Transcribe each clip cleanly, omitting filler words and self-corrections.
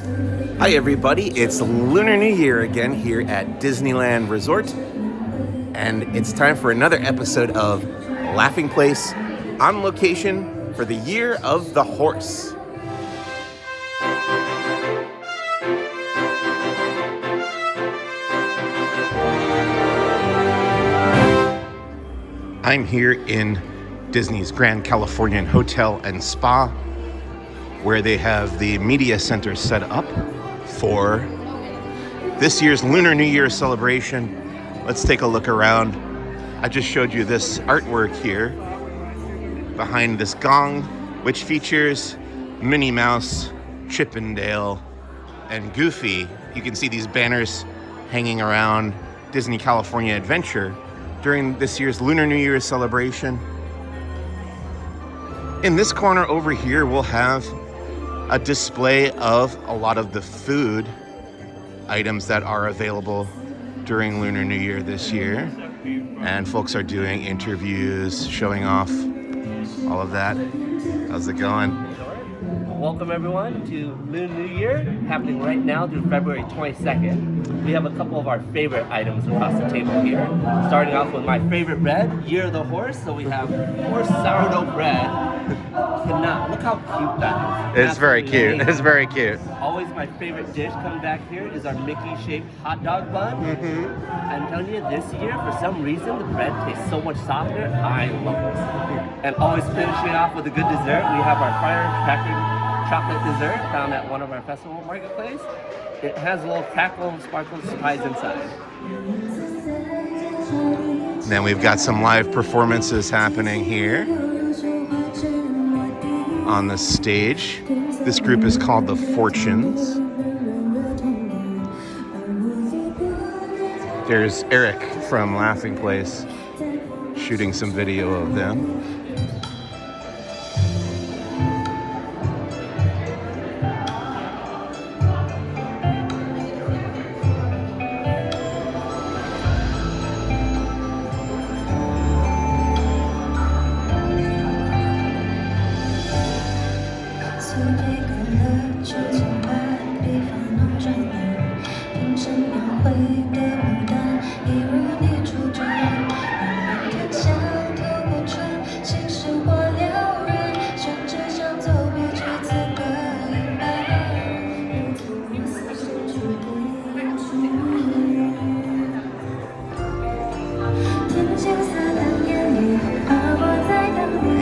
Hi everybody, it's Lunar New Year again here at Disneyland Resort, and it's time for another episode of Laughing Place on location for the Year of the Horse. I'm here in Disney's Grand Californian Hotel and Spa, where they have the media center set up for this year's Lunar New Year celebration. Let's take a look around. I just showed you this artwork here behind this gong, which features Minnie Mouse, Chip and Dale, and Goofy. You can see these banners hanging around Disney California Adventure during this year's Lunar New Year celebration. In this corner over here, we'll have a display of a lot of the food items that are available during Lunar New Year this year. And folks are doing interviews, showing off all of that. How's it going? Welcome everyone to Lunar New Year, happening right now through February 22nd. We have a couple of our favorite items across the table here. Starting off with my favorite bread, Year of the Horse. So we have horse sourdough bread. Look how cute that is. It's very cute. Amazing. It's very cute. Always my favorite dish coming back here is our Mickey-shaped hot dog bun. I'm telling you, this year, for some reason, the bread tastes so much softer. I love this. And always finishing off with a good dessert, we have our firecracker chocolate dessert found at one of our festival marketplace. It has a little crackle and sparkle surprise inside. Then we've got some live performances happening here on the stage. This group is called the Fortunes. There's Eric from Laughing Place shooting some video of them.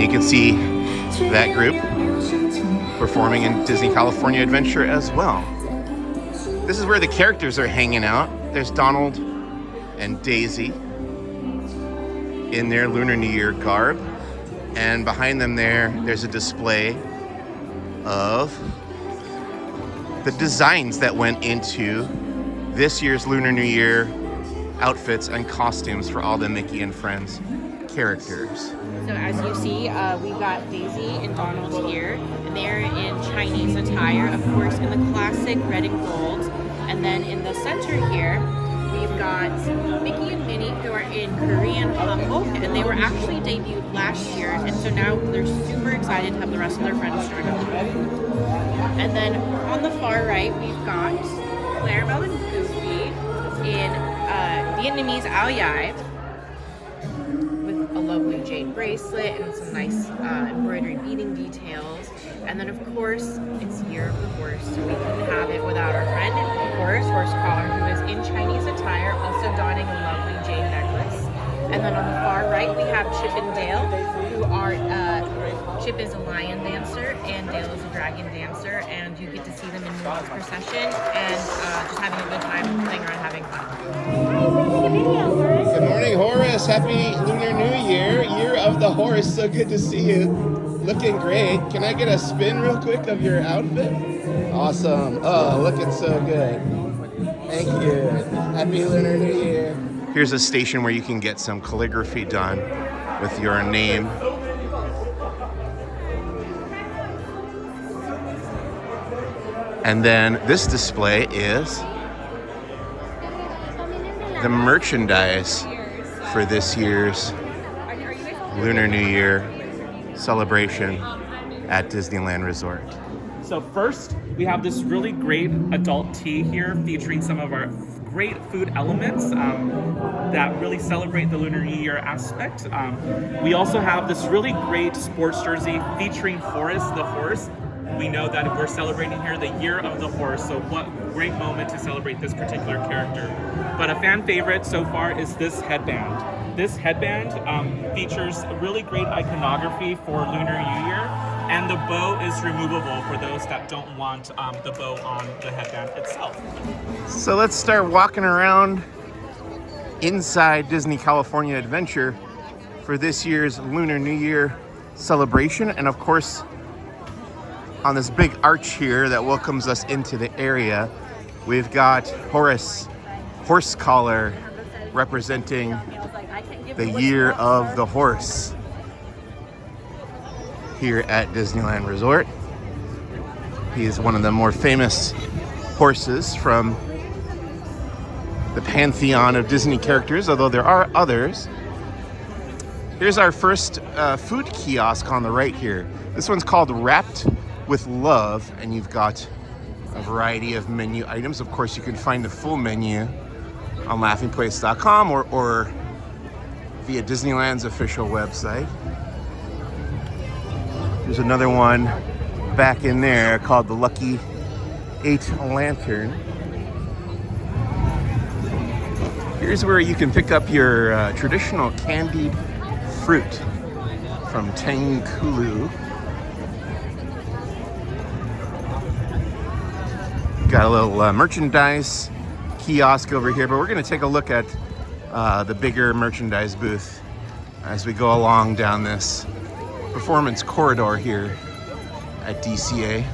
You can see that group performing in Disney California Adventure as well. This is where the characters are hanging out. There's Donald and Daisy in their Lunar New Year garb. And behind them there's a display of the designs that went into this year's Lunar New Year outfits and costumes for all the Mickey and Friends characters. So as you see, we've got Daisy and Donald here, and they're in Chinese attire, of course, in the classic red and gold. And then in the center here, we've got Mickey and Minnie, who are in Korean hanbok, and they were actually debuted last year, and so now they're super excited to have the rest of their friends join up. And then on the far right, we've got Clarabelle and Goofy in Vietnamese ao dai, a lovely jade bracelet and some nice embroidered beading details. And then of course, it's Year of the Horse, so we couldn't have it without our friend, Horse Collar, who is in Chinese attire, also donning a lovely jade necklace. And then on the far right, we have Chip and Dale, who are, Chip is a lion dancer and Dale is a dragon dancer, and you get to see them in Mulan's procession and just having a good time playing around, having fun. Good morning, Horace. Happy Lunar New Year. Year of the Horse. So good to see you. Looking great. Can I get a spin real quick of your outfit? Awesome. Oh, looking so good. Thank you. Happy Lunar New Year. Here's a station where you can get some calligraphy done with your name. And then this display is the merchandise for this year's Lunar New Year celebration at Disneyland Resort. So first, we have this really great adult tea here featuring some of our great food elements that really celebrate the Lunar New Year aspect. We also have this really great sports jersey featuring Horace the horse. We know that we're celebrating here the year of the horse, so what great moment to celebrate this particular character. But a fan favorite so far is this headband. This headband features a really great iconography for Lunar New Year, and the bow is removable for those that don't want the bow on the headband itself. So let's start walking around inside Disney California Adventure for this year's Lunar New Year celebration. And of course, on this big arch here that welcomes us into the area, we've got Horace horse collar representing the year of the horse here at Disneyland Resort. He is one of the more famous horses from the pantheon of Disney characters, although there are others. Here's our first food kiosk on the right here. This one's called Wrapped with Love, and you've got a variety of menu items. Of course, you can find the full menu on laughingplace.com or via Disneyland's official website. There's another one back in there called the Lucky 8 Lantern. Here's where you can pick up your traditional candied fruit from Tangkulu. Got a little merchandise kiosk over here, but we're going to take a look at the bigger merchandise booth as we go along down this performance corridor here at DCA.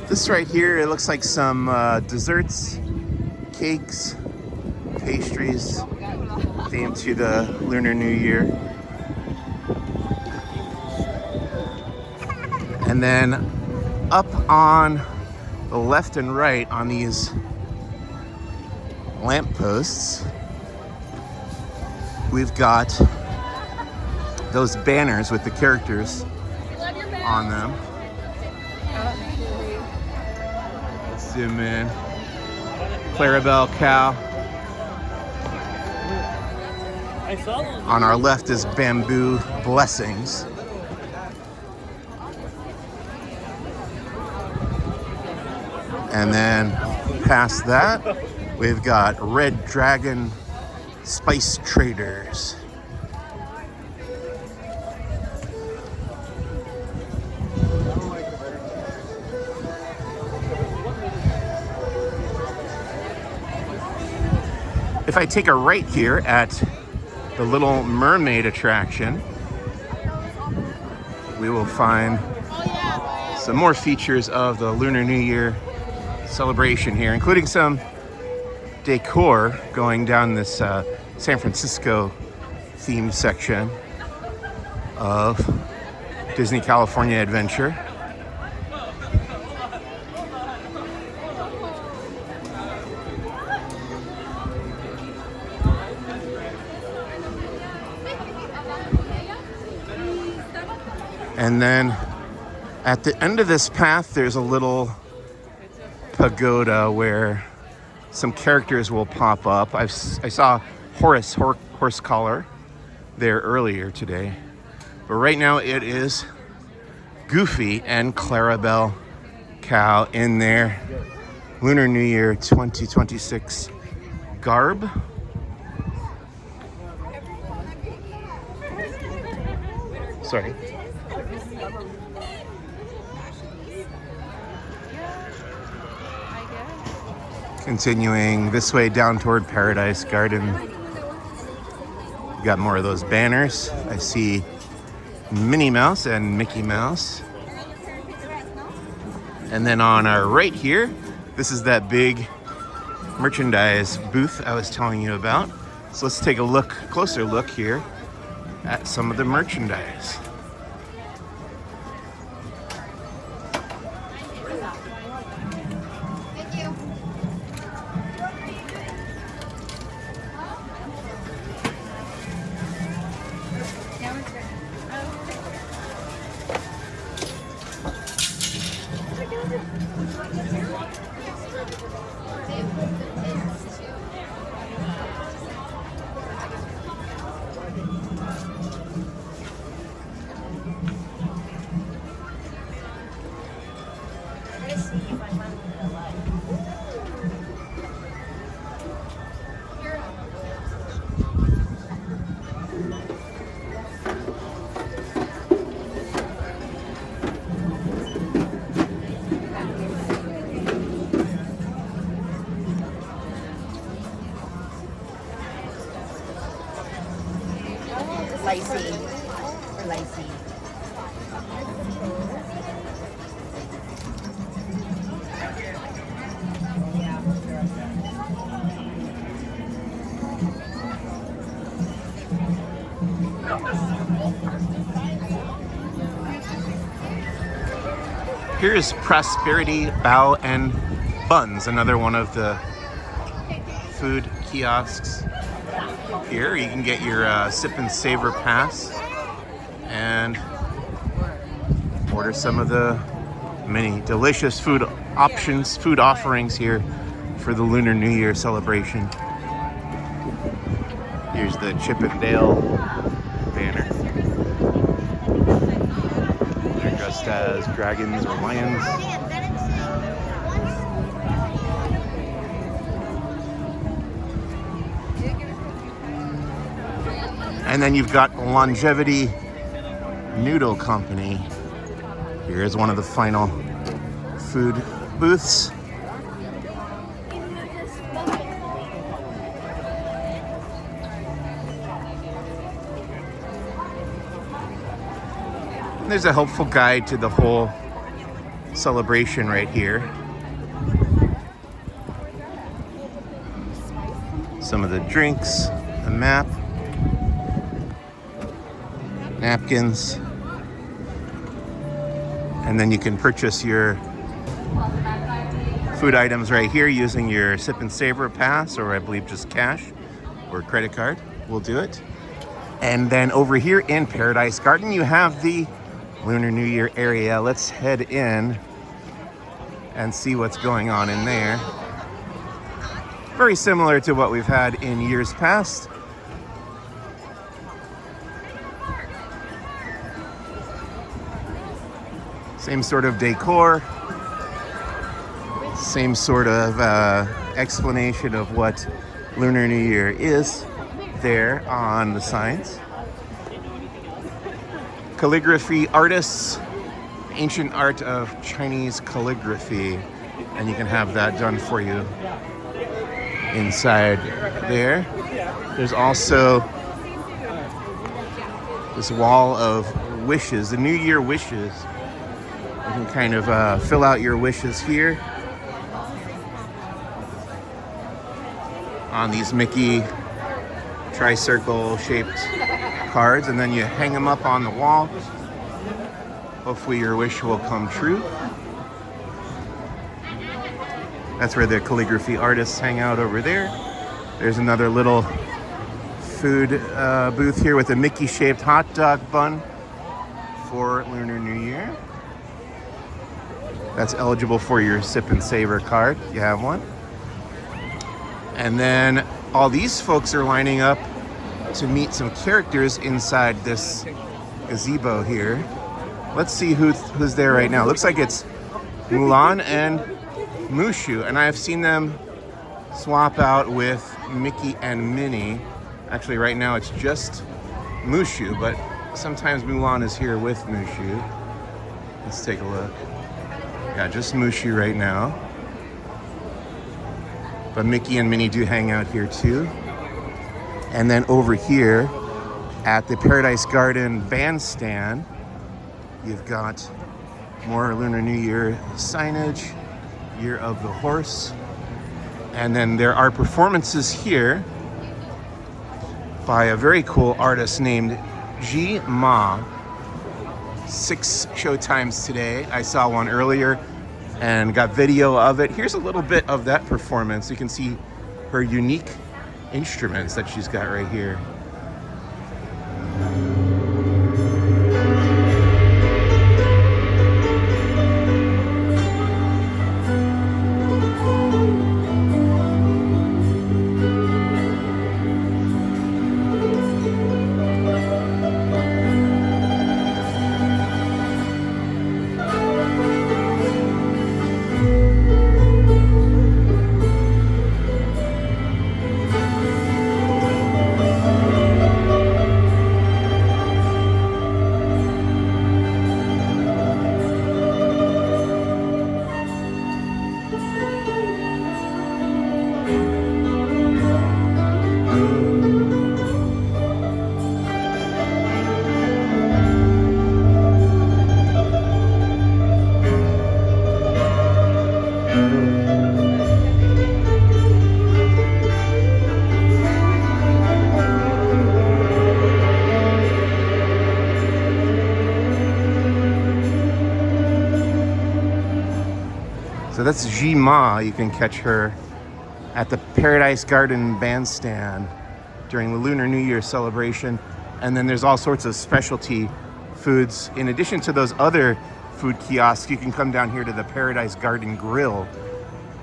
This right here, it looks like some desserts, cakes, pastries themed to the Lunar New Year. And then up on the left and right on these lampposts, we've got those banners with the characters on them. Let's zoom in. Clarabelle Cow. On our left is Bamboo Blessings. And then past that, we've got Red Dragon Spice Traders. If I take a right here at the Little Mermaid attraction, we will find some more features of the Lunar New Year celebration here, including some decor going down this San Francisco themed section of Disney California Adventure. And then at the end of this path, there's a little pagoda where some characters will pop up. I saw Horace horse collar there earlier today, but right now it is Goofy and Clarabelle Cow in their Lunar New Year 2026 garb. Sorry. Continuing this way down toward Paradise Garden. Got more of those banners. I see Minnie Mouse and Mickey Mouse. And then on our right here, this is that big merchandise booth I was telling you about. So let's take a closer look here at some of the merchandise. slicey. Here's Prosperity Bao and Buns, another one of the food kiosks here. You can get your Sip and Savor Pass and order some of the many delicious food options, food offerings here for the Lunar New Year celebration. Here's the Chip and Dale banner. They're dressed as dragons or lions. And then you've got Longevity Noodle Company. Here's one of the final food booths. There's a helpful guide to the whole celebration right here. Some of the drinks, a map, napkins, and then you can purchase your food items right here using your Sip and Savor Pass, or I believe just cash or credit card will do it. And then over here in Paradise Garden, you have the Lunar New Year area. Let's head in and see what's going on in there. Very similar to what we've had in years past. Same sort of decor, same sort of explanation of what Lunar New Year is there on the signs. Calligraphy artists, ancient art of Chinese calligraphy, and you can have that done for you inside there. There's also this wall of wishes, the New Year wishes. You can kind of fill out your wishes here on these Mickey tricircle shaped cards, and then you hang them up on the wall. Hopefully your wish will come true. That's where the calligraphy artists hang out over there. There's another little food booth here with a Mickey shaped hot dog bun for Lunar New Year. That's eligible for your Sip and Savor card. You have one. And then all these folks are lining up to meet some characters inside this gazebo here. Let's see who's there right now. Looks like it's Mulan and Mushu, and I've seen them swap out with Mickey and Minnie. Actually, right now it's just Mushu, but sometimes Mulan is here with Mushu. Let's take a look. Yeah, just Mushu right now. But Mickey and Minnie do hang out here too. And then over here at the Paradise Garden bandstand, you've got more Lunar New Year signage, Year of the Horse. And then there are performances here by a very cool artist named Ji Ma. 6 showtimes today. I saw one earlier and got video of it. Here's a little bit of that performance. You can see her unique instruments that she's got right here. that's Jima. You can catch her at the Paradise Garden Bandstand during the Lunar New Year celebration. And then there's all sorts of specialty foods. In addition to those other food kiosks, you can come down here to the Paradise Garden Grill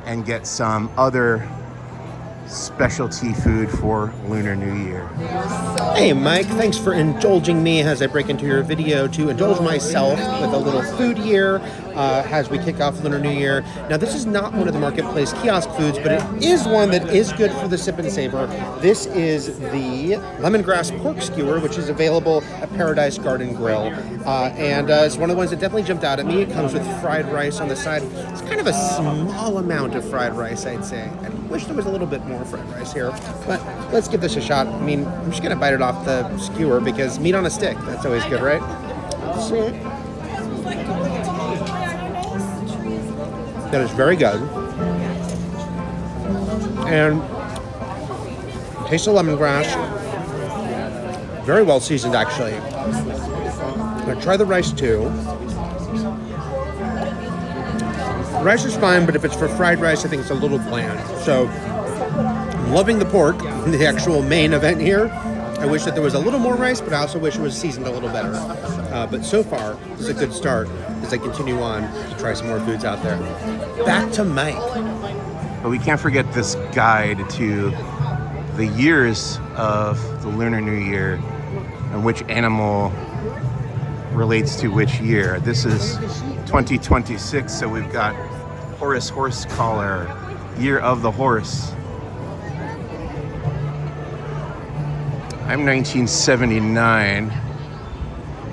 and get some other specialty food for Lunar New Year. Hey Mike, thanks for indulging me as I break into your video to indulge myself with a little food here as we kick off Lunar New Year. Now this is not one of the marketplace kiosk foods, but it is one that is good for the sip and savor. This is the lemongrass pork skewer, which is available at Paradise Garden Grill. And it's one of the ones that definitely jumped out at me. It comes with fried rice on the side. It's kind of a small amount of fried rice, I'd say. I wish there was a little bit more fried rice here, but let's give this a shot. I mean, I'm just gonna bite it off the skewer because meat on a stick, that's always good, right? So, that is very good. And taste of lemongrass. Very well seasoned, actually. I'm gonna try the rice too. Rice is fine, but if it's for fried rice, I think it's a little bland. So, I'm loving the pork, the actual main event here. I wish that there was a little more rice, but I also wish it was seasoned a little better. But so far, this is a good start as I continue on to try some more foods out there. Back to Mike. But we can't forget this guide to the years of the Lunar New Year and which animal relates to which year. This is 2026, so we've got Horus Horse Collar, Year of the Horse. I'm 1979,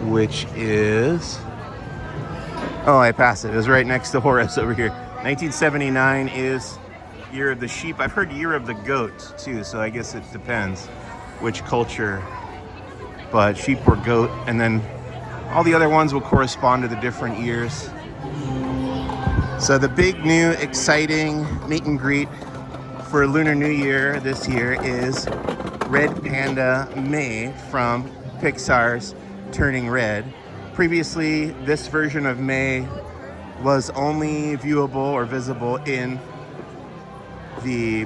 which is... Oh, I passed it. It was right next to Horus over here. 1979 is Year of the Sheep. I've heard Year of the Goat, too, so I guess it depends which culture. But sheep or goat, and then all the other ones will correspond to the different years. So the big, new, exciting meet and greet for Lunar New Year this year is Red Panda May from Pixar's Turning Red. Previously, this version of May was only viewable or visible in the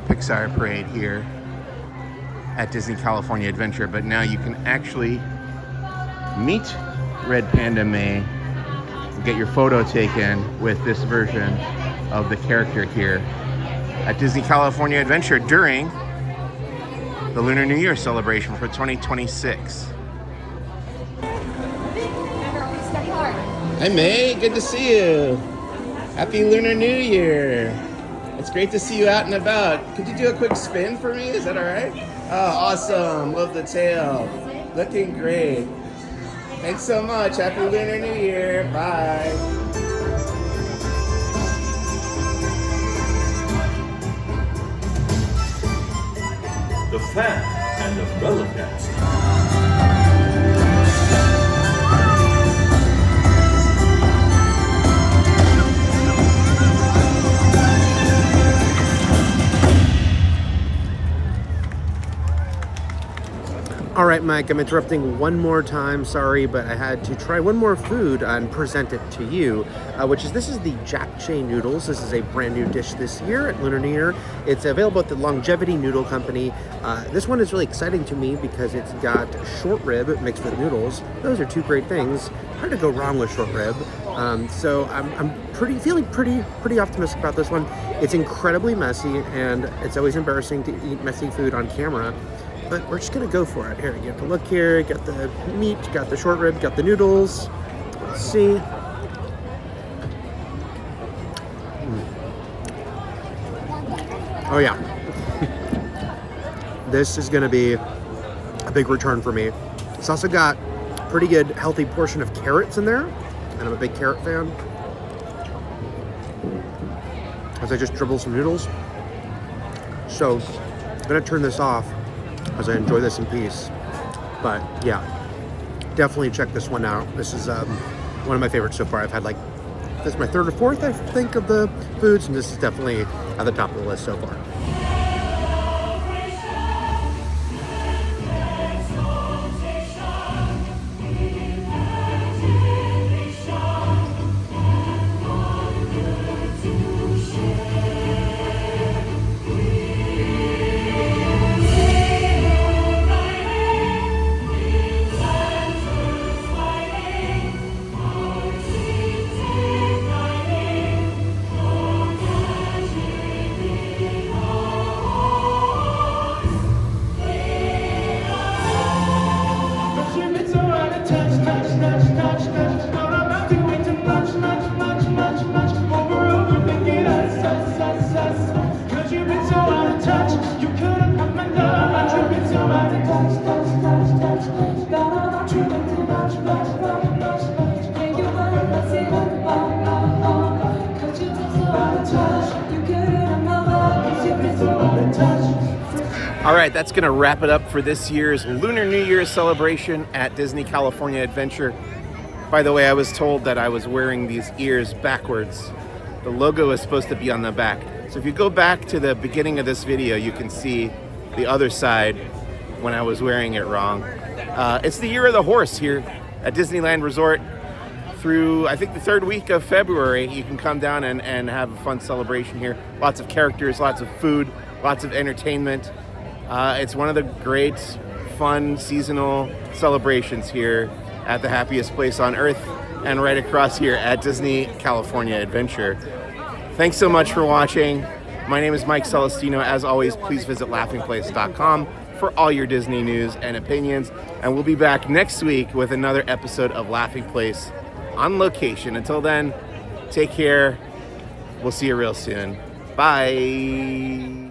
Pixar parade here at Disney California Adventure, but now you can actually meet Red Panda May and get your photo taken with this version of the character here at Disney California Adventure during the Lunar New Year celebration for 2026. Hi May, good to see you. Happy Lunar New Year. It's great to see you out and about. Could you do a quick spin for me? Is that all right? Oh, awesome. Love the tail. Looking great. Thanks so much. Happy Lunar New Year. Bye. The fan and umbrella cast. All right, Mike, I'm interrupting one more time. Sorry, but I had to try one more food and present it to you, this is the japchae noodles. This is a brand new dish this year at Lunar New Year. It's available at the Longevity Noodle Company. This one is really exciting to me because it's got short rib mixed with noodles. Those are two great things. Hard to go wrong with short rib. So I'm feeling pretty optimistic about this one. It's incredibly messy, and it's always embarrassing to eat messy food on camera. But we're just gonna go for it. Here, you have to look here, got the meat, got the short rib, got the noodles. Let's see. Oh yeah. This is gonna be a big return for me. It's also got a pretty good healthy portion of carrots in there, and I'm a big carrot fan. As I just dribble some noodles. So I'm gonna turn this off as I enjoy this in peace. But yeah, definitely check this one out. This is one of my favorites so far. I've had this is my third or fourth, I think, of the foods, and this is definitely at the top of the list so far. All right, that's going to wrap it up for this year's Lunar New Year celebration at Disney California Adventure. By the way, I was told that I was wearing these ears backwards. The logo is supposed to be on the back. So if you go back to the beginning of this video, you can see the other side when I was wearing it wrong. It's the year of the horse here at Disneyland Resort through, I think, the third week of February. You can come down and have a fun celebration here. Lots of characters, lots of food, lots of entertainment. It's one of the great, fun, seasonal celebrations here at the happiest place on earth and right across here at Disney California Adventure. Thanks so much for watching. My name is Mike Celestino. As always, please visit laughingplace.com for all your Disney news and opinions. And we'll be back next week with another episode of Laughing Place on location. Until then, take care. We'll see you real soon. Bye.